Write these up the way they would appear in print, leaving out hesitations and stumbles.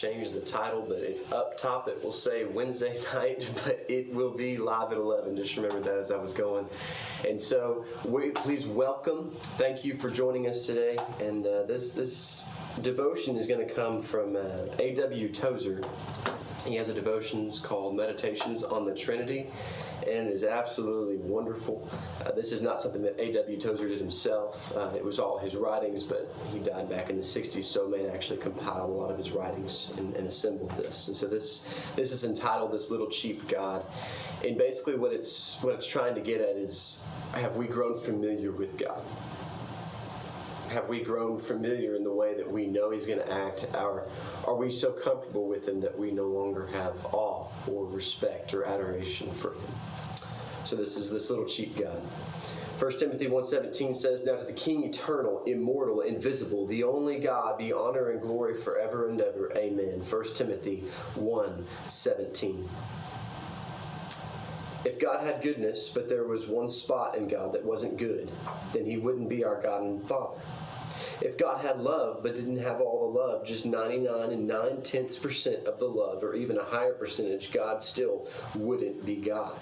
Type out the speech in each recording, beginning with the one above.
change the title, but if up top it will say Wednesday night, but it will be live at 11. Just remember that as I was going. And so please welcome. Thank you for joining us today. And this devotion is going to come from A.W. Tozer. He has a devotions called Meditations on the Trinity, and it is absolutely wonderful. This is not something that A.W. Tozer did himself. It was all his writings, but he died back in the 60s, so man actually compiled a lot of his writings and assembled this. And so this is entitled This Little Cheap God. And basically what it's trying to get at is, have we grown familiar with God? Have we grown familiar in the way that we know He's going to act? Are we so comfortable with Him that we no longer have awe or respect or adoration for Him? So this is this little cheap God. 1 Timothy 1:17 says, "Now to the King eternal, immortal, invisible, the only God, be honor and glory forever and ever. Amen." 1 Timothy 1:17. If God had goodness, but there was one spot in God that wasn't good, then He wouldn't be our God and Father. If God had love, but didn't have all the love, just 99 and 9/10% of the love, or even a higher percentage, God still wouldn't be God.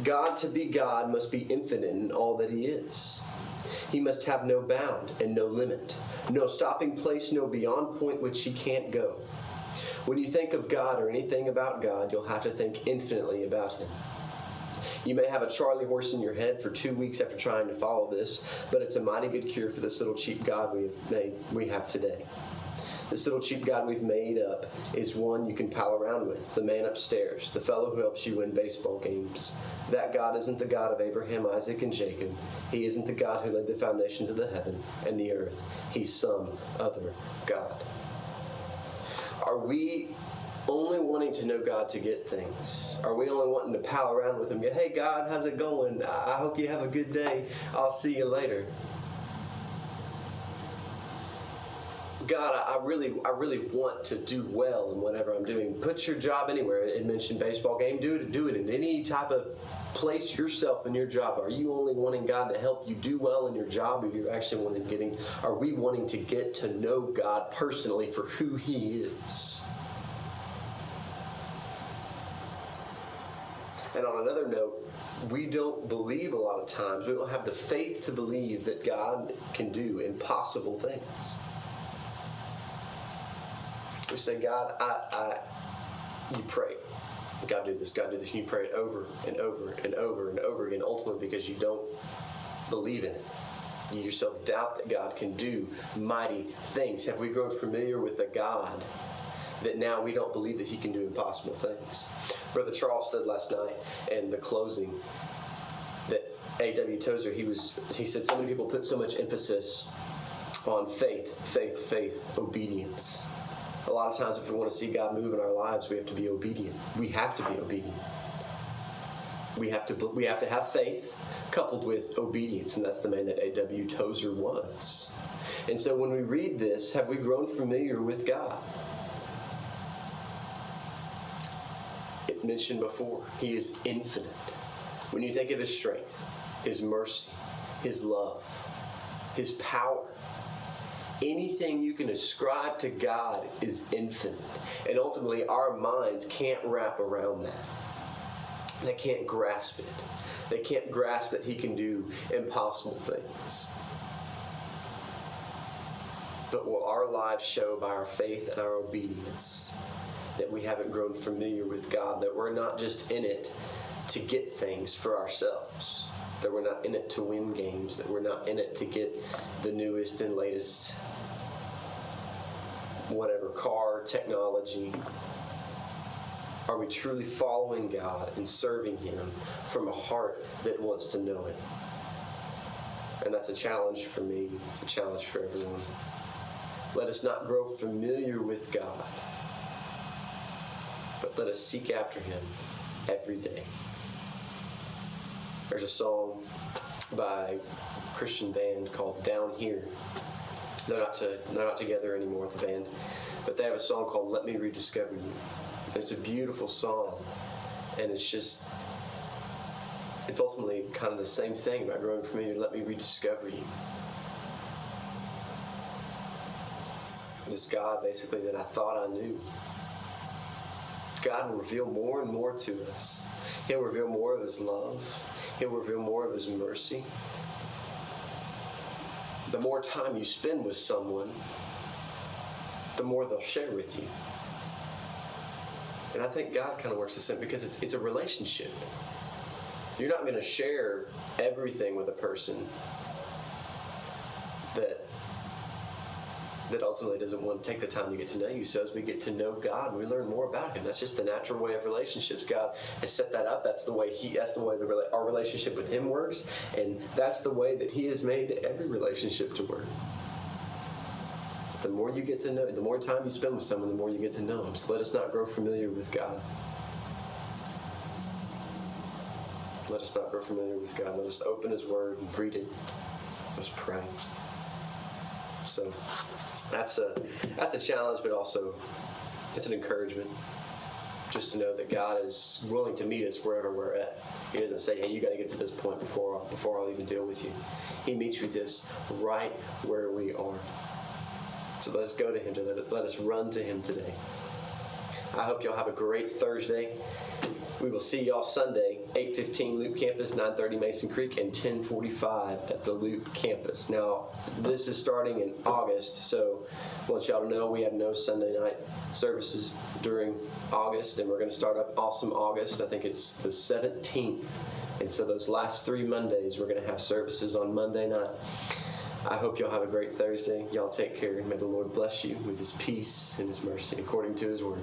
God, to be God, must be infinite in all that He is. He must have no bound and no limit, no stopping place, no beyond point which He can't go. When you think of God or anything about God, you'll have to think infinitely about Him. You may have a Charlie horse in your head for 2 weeks after trying to follow this, but it's a mighty good cure for this little cheap God we have today. This little cheap God we've made up is one you can pal around with, the man upstairs, the fellow who helps you win baseball games. That God isn't the God of Abraham, Isaac, and Jacob. He isn't the God who laid the foundations of the heaven and the earth. He's some other God. Are we only wanting to know God to get things? Are we only wanting to pal around with Him? Go, "Hey God, how's it going? I hope you have a good day. I'll see you later." God, I really want to do well in whatever I'm doing. Put your job anywhere. It mentioned baseball game. Do it in any type of place yourself in your job. Are you only wanting God to help you do well in your job, or you actually are we wanting to get to know God personally for who He is? And on another note, we don't believe a lot of times. We don't have the faith to believe that God can do impossible things. We say, "God, you pray. God, do this. God, do this." And you pray it over and over and over and over again, ultimately because you don't believe in it. You yourself doubt that God can do mighty things. Have we grown familiar with a God that now we don't believe that He can do impossible things? Brother Charles said last night in the closing that A.W. Tozer, he said so many people put so much emphasis on faith, obedience. A lot of times if we want to see God move in our lives, we have to be obedient. We have to be obedient. We have to have faith coupled with obedience, and that's the man that A.W. Tozer was. And so when we read this, have we grown familiar with God? It mentioned before, He is infinite. When you think of His strength, His mercy, His love, His power, anything you can ascribe to God is infinite. And ultimately, our minds can't wrap around that. They can't grasp it. They can't grasp that He can do impossible things. But will our lives show by our faith and our obedience that we haven't grown familiar with God, that we're not just in it to get things for ourselves, that we're not in it to win games, that we're not in it to get the newest and latest whatever car, technology. Are we truly following God and serving Him from a heart that wants to know Him? And that's a challenge for me. It's a challenge for everyone. Let us not grow familiar with God, but let us seek after Him every day. There's a song by a Christian band called Down Here. They're not together anymore with the band, but they have a song called Let Me Rediscover You. And it's a beautiful song, and it's ultimately kind of the same thing about growing familiar. Let me rediscover you. This God, basically, that I thought I knew. God will reveal more and more to us. He'll reveal more of His love. He'll reveal more of His mercy. The more time you spend with someone, the more they'll share with you. And I think God kind of works the same because it's a relationship. You're not going to share everything with a person that ultimately doesn't want to take the time to get to know you. So as we get to know God, we learn more about Him. That's just the natural way of relationships. God has set that up. That's the way our relationship with Him works, and that's the way that He has made every relationship to work. The more you get to know, the more time you spend with someone, the more you get to know Him. So let us not grow familiar with God. Let us not grow familiar with God. Let us open His Word and read it. Let us pray. So that's a challenge, but also it's an encouragement just to know that God is willing to meet us wherever we're at. He doesn't say, hey, you got to get to this point before I'll even deal with you. He meets with us right where we are. So let us go to Him today. Let us run to Him today. I hope y'all have a great Thursday. We will see y'all Sunday, 8:15 Loop Campus, 9:30 Mason Creek, and 10:45 at the Loop Campus. Now, this is starting in August, so I want y'all to know we have no Sunday night services during August, and we're going to start up Awesome August. I think it's the 17th. And so those last 3 Mondays, we're going to have services on Monday night. I hope y'all have a great Thursday. Y'all take care, and may the Lord bless you with His peace and His mercy according to His word.